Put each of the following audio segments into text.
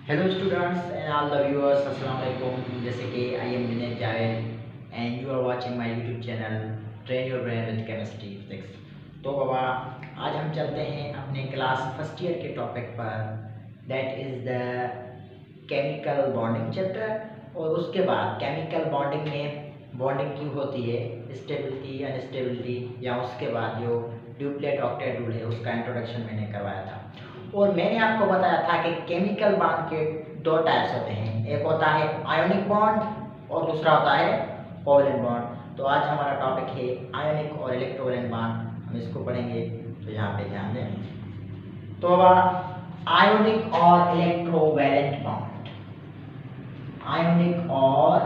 Hello students and all the viewers, Assalamu alaikum. जैसे कि I am Dinesh Javed and you are watching my YouTube channel Train Your Brain with Chemistry Physics. तो बाबा आज हम चलते हैं अपने class first year के topic पर, that is the chemical bonding chapter. और उसके बाद केमिकल बॉन्डिंग में बॉन्डिंग क्यों होती है, स्टेबिलिटी अनस्टेबिलिटी, या उसके बाद जो ड्यूप्लेट ऑक्टेट रूल है उसका इंट्रोडक्शन मैंने करवाया था। और मैंने आपको बताया था कि केमिकल बॉन्ड के दो टाइप्स होते हैं, एक होता है आयोनिक बॉन्ड और दूसरा होता है कोवैलेंट बॉन्ड। तो आज हमारा टॉपिक है आयोनिक और इलेक्ट्रोवैलेंट बॉन्ड, हम इसको पढ़ेंगे, तो यहाँ पे ध्यान दें। तो अब आयोनिक और इलेक्ट्रोवैलेंट बॉन्ड, आयोनिक और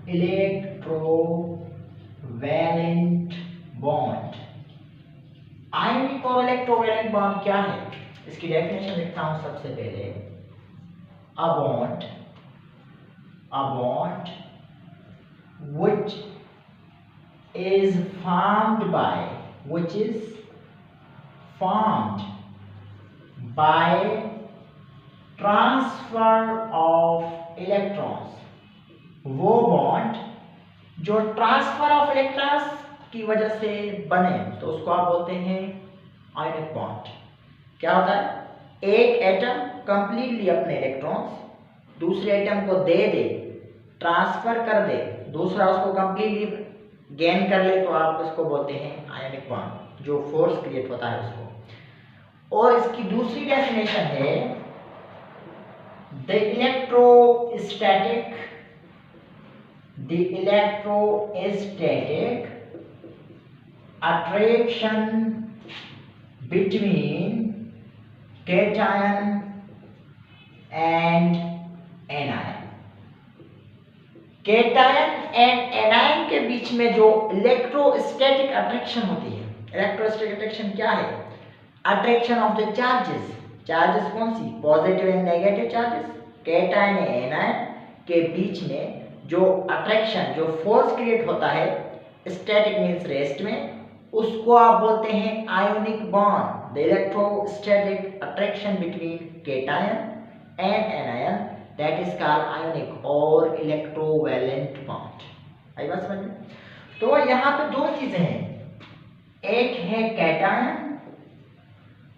इलेक्ट्रोवैलेंट बॉन्ड। आयोनिक और इलेक्ट्रोवैलेंट बॉन्ड क्या है, इसकी डेफिनेशन लिखता हूं सबसे पहले। A bond which is formed by transfer of electrons. वो बॉन्ड जो ट्रांसफर ऑफ इलेक्ट्रॉन्स की वजह से बने तो उसको आप बोलते हैं आयोनिक बॉन्ड। क्या होता है, एक एटम कंप्लीटली अपने इलेक्ट्रॉन्स दूसरे एटम को दे दे, ट्रांसफर कर दे, दूसरा उसको कंप्लीटली गेन कर ले, तो आप उसको बोलते हैं आयोनिक बॉन्ड, जो फोर्स क्रिएट होता है उसको। और इसकी दूसरी डेफिनेशन है the electrostatic attraction between cation and anion। Cation and anion के बीच में जो इलेक्ट्रोस्टैटिक अट्रैक्शन होती है, इलेक्ट्रोस्टैटिक अट्रैक्शन क्या है, attraction of the charges. Charges कौन सी, positive and negative charges. Cation and anion के बीच में जो अट्रैक्शन, जो फोर्स क्रिएट होता है, स्टैटिक मींस रेस्ट में, उसको आप बोलते हैं ionic bond. The electrostatic attraction between cation and anion, that is called ionic और इलेक्ट्रोवैलेंट बॉन्ड। आई बात समझ में? तो यहाँ पे दो चीजें हैं, एक है केटायन,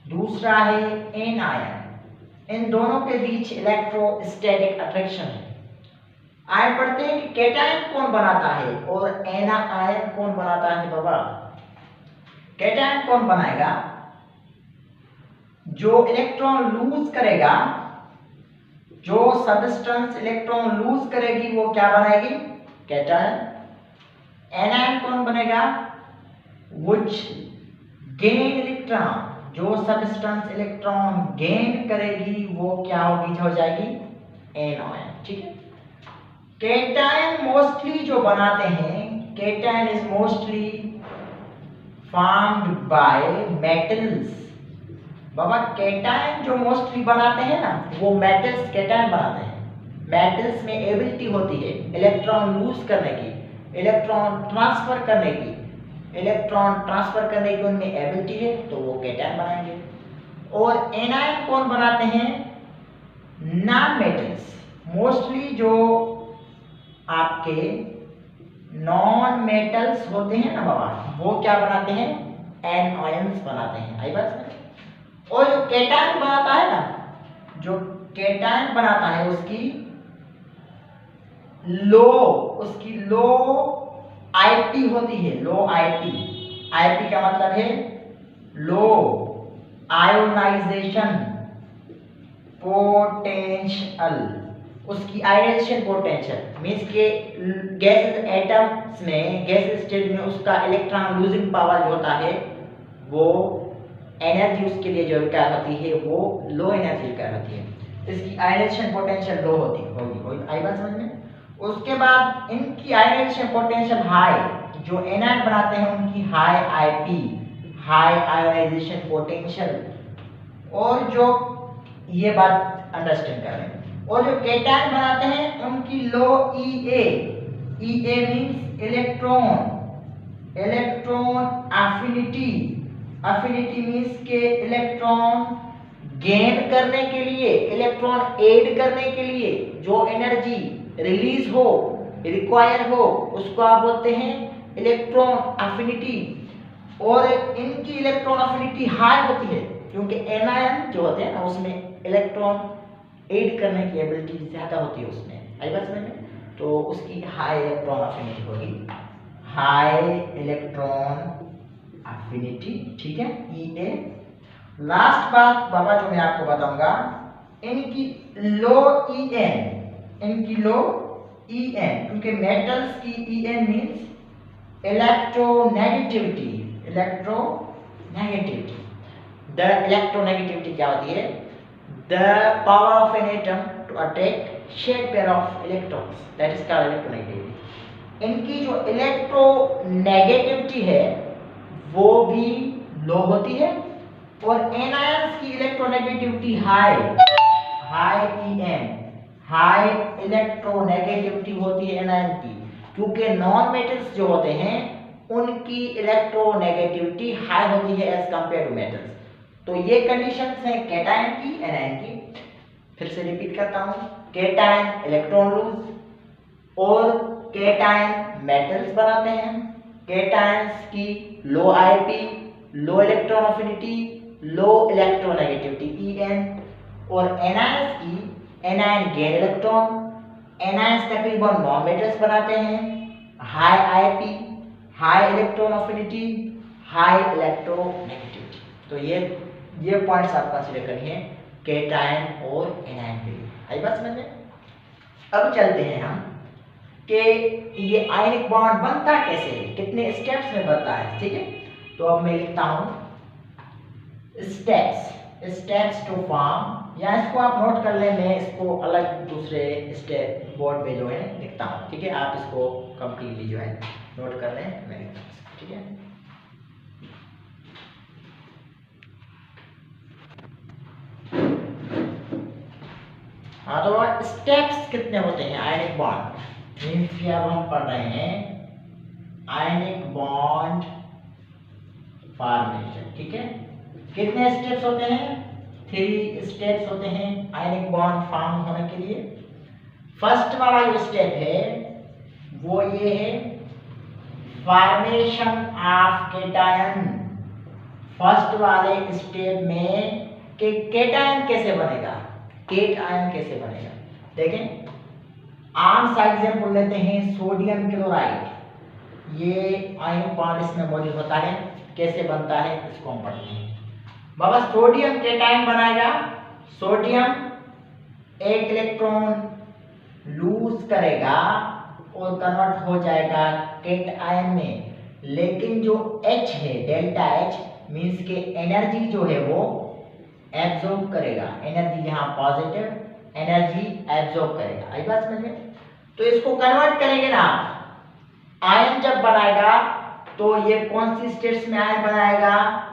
दूसरा है एनायन। इन दोनों के बीच इलेक्ट्रोस्टैटिक अट्रैक्शन है। आगे पढ़ते हैं कि केटायन कौन बनाता है और एनायन कौन बनाता है। बाबा केटायन कौन बनाएगा, जो इलेक्ट्रॉन लूज करेगा, जो सब्सटेंस इलेक्ट्रॉन लूज करेगी वो क्या बनाएगी, केटायन। एनायन कौन बनेगा, व्हिच गेन इलेक्ट्रॉन, जो सब्सटेंस इलेक्ट्रॉन गेन करेगी वो क्या होगी, हो जाएगी एनायन। ठीक है। केटायन मोस्टली जो बनाते हैं, cation is mostly formed by metals. Baba cation जो मोस्टली बनाते हैं ना, वो मेटल्स केटायन बनाते हैं। मेटल्स में एबिलिटी होती है इलेक्ट्रॉन लूज करने की, इलेक्ट्रॉन ट्रांसफर करने की, उनमें एबिलिटी है, तो वो केटायन बनाएंगे। और एनायन कौन बनाते हैं, नॉन मेटल्स। मोस्टली जो आपके नॉन मेटल्स होते हैं ना बाबा, वो क्या बनाते हैं, एनायंस बनाते हैं। आई बात समझ? और जो केटायन बनाता है ना, जो केटायन बनाता है उसकी लो आईपी होती है, लो आईपी। आईपी का मतलब है लो आयोनाइजेशन पोटेंशियल। उसकी आयोनाइजेशन पोटेंशियल मींस के गैस एटम्स में, गैस स्टेट में उसका इलेक्ट्रॉन लूजिंग पावर जो होता है, वो एनर्जी उसके लिए जो क्या होती है, वो लो एनर्जी क्या होती है, इसकी आयोनाइजेशन पोटेंशियल लो होती होगी। आई बात समझ में? उसके बाद इनकी आयोनाइजेशन पोटेंशियल हाई, जो एनायन बनाते हैं उनकी high IP, high ionization potential. और जो ये बात अंडरस्टैंड कर रहे हैं। और जो केटायन बनाते हैं उनकी लो ईए। ईए मींस इलेक्ट्रॉन एफिनिटी मींस के इलेक्ट्रॉन गेन करने के लिए, इलेक्ट्रॉन ऐड करने के लिए जो एनर्जी रिलीज हो, रिक्वायर हो, उसको आप बोलते हैं इलेक्ट्रॉन अफिनिटी। और इनकी इलेक्ट्रॉन अफिनिटी हाई होती है क्योंकि एनायन जो होते हैं ना उसमें इलेक्ट्रॉन ऐड करने की एबिलिटी ज्यादा होती है उसमें, आई बात समझ में? तो उसकी हाई इलेक्ट्रॉन अफिनिटी होगी, हाई इलेक्ट्रॉन अफिनिटी, ठीक है, Ea। लास्ट बात बाबा जो मैं आपको बताऊंगा, इनकी लो En, इनकी लो En, क्योंकि मेटल्स की En means electronegativity, electronegativity. The electronegativity क्या होती है? The power of an atom to attract share pair of electrons, that is called electronegativity. इनकी जो इलेक्ट्रोनेगेटिविटी है वो भी लो होती है, और एनायंस की electronegativity high, high En, high electronegativity होती है एनायन की, क्योंकि नॉन मेटल्स जो होते हैं उनकी इलेक्ट्रोनेगेटिविटी हाई होती है एज कंपेयर टू मेटल्स। तो ये कंडीशंस हैं कैटायन की, एनायन की। फिर से रिपीट करता हूं, कैटायन इलेक्ट्रॉन लूज और कैटायन मेटल्स बनाते हैं। कैटायंस की लो आईपी, लो इलेक्ट्रॉन अफिनिटी, लो इलेक्ट्रोनेगेटिविटी En, और एनायंस की एनायन गेन इलेक्ट्रॉन। एनायंस तकरीबन नॉन मेटल्स बनाते हैं, high IP, high electron affinity, high electronegativity. तो ये पॉइंट्स आप कंसीडर करिए कैटायन और एनायन के लिए, आई बात समझ में? अब चलते हैं हम कि ये आयनिक बॉन्ड बनता कैसे है, कितने स्टेप्स में बनता है, ठीक है? तो अब मैं लिखता हूं स्टेप्स टू फॉर्म, या इसको आप नोट कर लें, मैं इसको अलग दूसरे स्टेप बोर्ड पे जो है लिखता हूं, ठीक है? आप इसको कंप्लीटली जो है नोट कर लें, मैं लिखता हूं, ठीक है? हाँ, तो स्टेप्स कितने होते हैं आयनिक बॉन्ड मीन्स कि अब हम पढ़ रहे हैं आयनिक बॉन्ड फॉर्मेशन, ठीक है? कितने स्टेप्स होते हैं? 3 स्टेप्स होते हैं आयनिक बॉन्ड फॉर्म होने के लिए। फर्स्ट वाला जो स्टेप है वो ये है फॉर्मेशन ऑफ कैटायन। फर्स्ट वाले स्टेप में कि कैटायन कैसे बनेगा, कैटायन कैसे बनेगा, देखें आम सा एग्जांपल लेते हैं सोडियम क्लोराइड। ये आयनिक बॉन्ड इसमें मौजूद होता है, कैसे बनता है इसको हम पढ़ते हैं। बाबा सोडियम कैटायन बनाएगा, सोडियम एक इलेक्ट्रॉन लूज करेगा और कन्वर्ट हो जाएगा कैटायन में, लेकिन जो H है डेल्टा H मींस के एनर्जी जो है वो एब्जॉर्ब करेगा, एनर्जी यहाँ पॉजिटिव एनर्जी एब्जॉर्ब करेगा, आई बात समझ में? तो इसको कन्वर्ट करेंगे ना, आयन जब बनाएगा तो ये कौन सी स्टेट्स में आयन बनाएगा?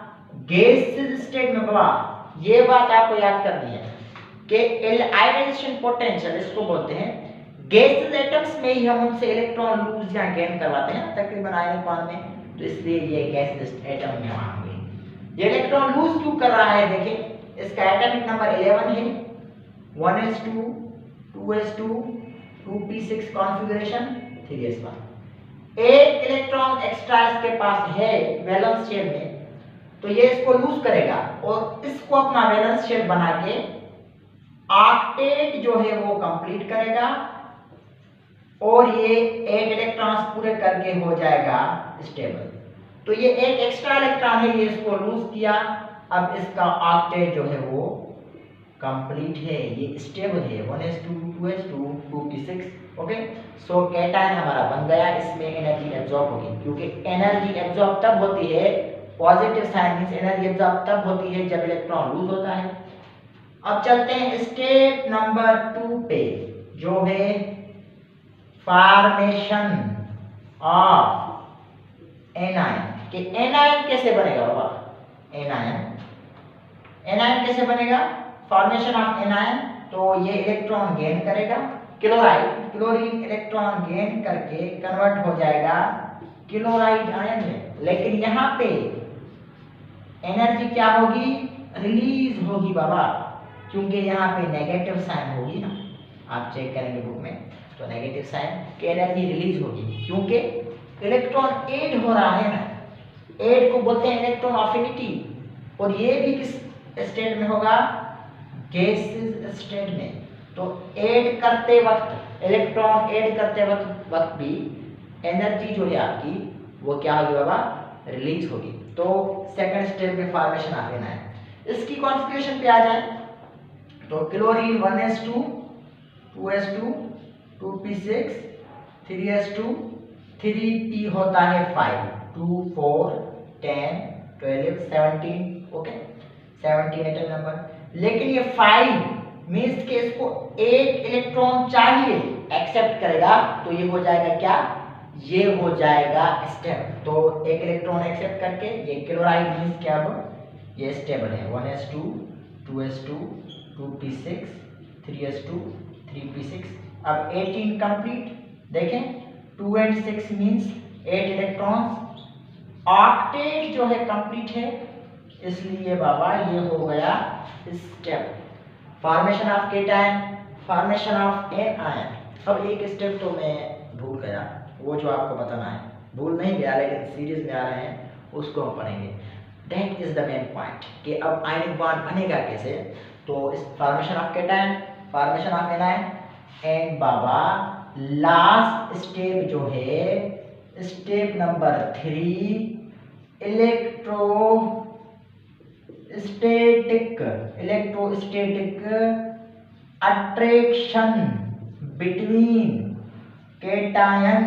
गैसियस स्टेट में। बाबा ये बात आपको याद करनी है कि आयनाइजेशन पोटेंशियल इसको बोलते हैं, गैसियस एटम्स में ही हम उनसे इलेक्ट्रॉन लूज या गेन करवाते हैं तकरीबन आयनिक बॉन्ड में, तो इसलिए ये गैसियस एटम में होंगे। ये इलेक्ट्रॉन लूज क्यों कर रहा है? देखिए इसका एटॉमिक नंबर 11 है, 1s2 2s2 2p6 configuration 3s1। एक इलेक्ट्रॉन एक्स्ट्रा इसके पास है वैलेंस शेल में, तो ये इसको लूज करेगा और इसको अपना वैलेंस शेल बना के ऑक्टेट जो है वो कंप्लीट करेगा और ये 8 इलेक्ट्रॉन्स पूरे करके हो जाएगा स्टेबल। तो ये एक एक्स्ट्रा इलेक्ट्रॉन है, ये इसको लूज किया, अब इसका ऑक्टेट जो है वो कंप्लीट है, ये स्टेबल है 1s2 2s2 2p6। ओके, सो कैटायन हमारा बन गया, इसमें एनर्जी एब्जॉर्ब होगी, क्योंकि एनर्जी एब्जॉर्ब तब होती है, positive sign means energy absorb तब होती है जब इलेक्ट्रॉन लूज होता है। अब चलते हैं स्टेप नंबर 2 पे, जो है फॉर्मेशन ऑफ एनायन। कि एनायन कैसे बनेगा बाबा? एनायन कैसे बनेगा? फॉर्मेशन ऑफ एनायन, तो ये इलेक्ट्रॉन गेन करेगा, क्लोरीन इलेक्ट्रॉन गेन करके कन्वर्ट हो जाएगा क्लोराइड आयन में, लेकिन यहाँ पे एनर्जी क्या होगी? रिलीज होगी बाबा, क्योंकि यहाँ पे नेगेटिव साइन होगी ना, आप चेक करेंगे बुक में तो नेगेटिव साइन की एनर्जी रिलीज होगी, क्योंकि इलेक्ट्रॉन ऐड हो रहा है ना, ऐड को बोलते हैं इलेक्ट्रॉन अफिनिटी, और ये भी किस स्टेट में होगा, गैसेस स्टेट में। तो ऐड करते वक्त, इलेक्ट्रॉन ऐड करते वक्त भी एनर्जी जो है आपकी वो क्या होगी बाबा, रिलीज होगी। तो सेकंड स्टेप में फॉर्मेशन ऑफ एन आयन। इसकी कॉन्फ़िगरेशन पे आ जाए तो chlorine 1s2 2s2 2p6 3s2 3p होता है 5 2 4 10 12 17, ओके 17 एटम नंबर। लेकिन ये 5 मीन्स के इसको एक इलेक्ट्रॉन चाहिए, एक्सेप्ट करेगा तो ये हो जाएगा क्या, ये हो जाएगा स्टेबल। तो एक इलेक्ट्रॉन एक्सेप्ट करके ये क्लोराइड मीन्स क्या, अब ये स्टेबल है 1s2 2s2 2p6 3s2 3p6। अब 18 कंप्लीट, देखें 2 and 6 मीन्स 8 इलेक्ट्रॉन्स, ऑक्टेट जो है कंप्लीट है, इसलिए बाबा ये हो गया step. Formation of cation, formation of anion. अब एक स्टेप तो मैं भूल गया, वो जो आपको बताना है, भूल नहीं गया लेकिन सीरीज में आ रहे हैं उसको हम पढ़ेंगे। That is the main point कि अब आयनिक बॉन्ड बनेगा कैसे। तो इस formation of cation, formation of anion, and बाबा लास्ट स्टेप जो है step number 3, electrostatic attraction between cation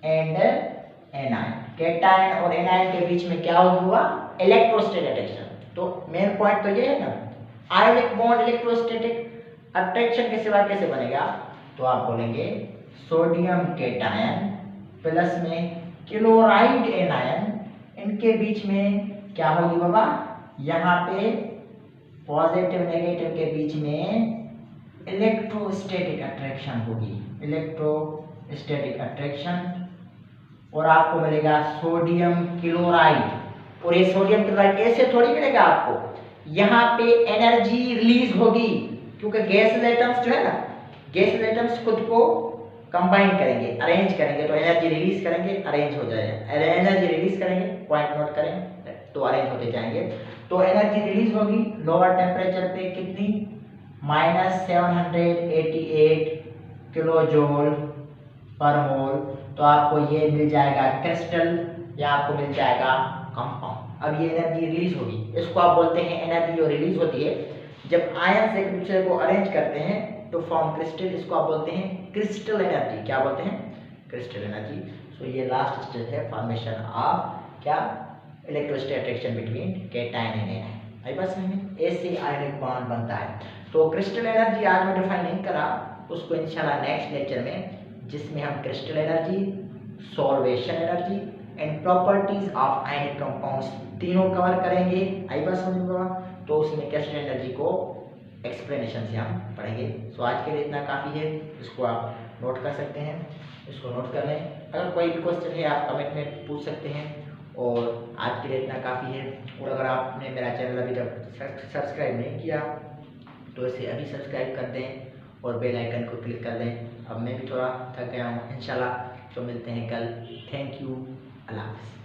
and anion. Cation और एनायन के बीच में क्या हुआ, इलेक्ट्रोस्टैटिक अट्रैक्शन। तो मेन पॉइंट तो ये है ना, आयनिक बॉन्ड इलेक्ट्रोस्टैटिक अट्रैक्शन के सिवा कैसे बनेगा, तो आप बोलेंगे सोडियम केटायन प्लस में क्लोराइड एनायन, इनके बीच में क्या होगी बाबा, यहाँ पे पॉजिटिव नेगेटिव के बीच में इलेक्ट्रोस्टैटिक अट्रैक्शन होगी, इलेक्ट्रोस्टैटिक अट्रैक्शन, और आपको मिलेगा सोडियम क्लोराइड। और ये सोडियम क्लोराइड ऐसे थोड़ी मिलेगा आपको, यहाँ पे एनर्जी रिलीज होगी, क्योंकि गैस एटम्स जो है ना, गैस एटम्स खुद को कंबाइन करेंगे, अरेंज करेंगे, तो एनर्जी रिलीज करेंगे, अरेंज हो जाएगा, एनर्जी रिलीज करेंगे, पॉइंट नोट करें, तो अरेंज होते जाएंगे। तो एनर्जी रिलीज होगी लोअर टेम्परेचर पे कितनी, -788 किलो जूल पर मोल। तो आपको ये मिल जाएगा क्रिस्टल, या आपको मिल जाएगा कंपाउंड। अब ये एनर्जी रिलीज होगी, इसको आप बोलते हैं एनर्जी जो रिलीज होती है जब आयन से एक दूसरे को अरेंज करते हैं तो फॉर्म क्रिस्टल, इसको आप बोलते हैं क्रिस्टल एनर्जी। क्या बोलते हैं, क्रिस्टल एनर्जी। सो ये लास्ट स्टेज है फॉर्मेशन ऑफ क्या, electrostatic attraction between cation and anion. आई बात समझ में, ऐसे आयनिक बॉन्ड बनता है। तो क्रिस्टल एनर्जी आज मैं डिफाइन नहीं करा, उसको इंशाल्लाह नेक्स्ट लेक्चर में, जिसमें हम crystal energy, solvation energy and properties of ionic compounds तीनों कवर करेंगे। आई बात समझ में, तो उसमें क्रिस्टल एनर्जी को एक्सप्लेनेशन से हम पढ़ेंगे। सो आज के लिए इतना काफ़ी है, इसको आप नोट कर सकते हैं, इसको नोट कर लें। अगर कोई भी क्वेश्चन है आप कमेंट में पूछ सकते हैं, और आज के लिए इतना काफ़ी है। और अगर आपने मेरा चैनल अभी तक सब्सक्राइब नहीं किया तो इसे अभी सब्सक्राइब कर दें और बेल आइकन को क्लिक कर दें। अब मैं भी थोड़ा थक गया हूँ, इंशाल्लाह तो मिलते हैं कल। थैंक यू, अल्लाह हाफ़िज़।